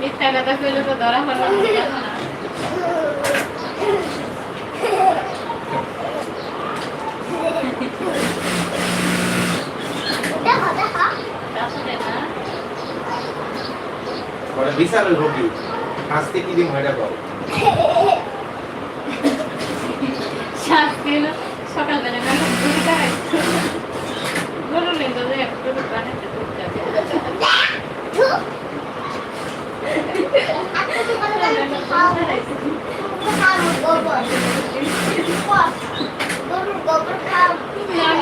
মিথ্যা কথা কইলে তো ধরা পড়বে না। ওটা বিশাল রোগী আজকে কি দিন হয়ে গেল শাস্তি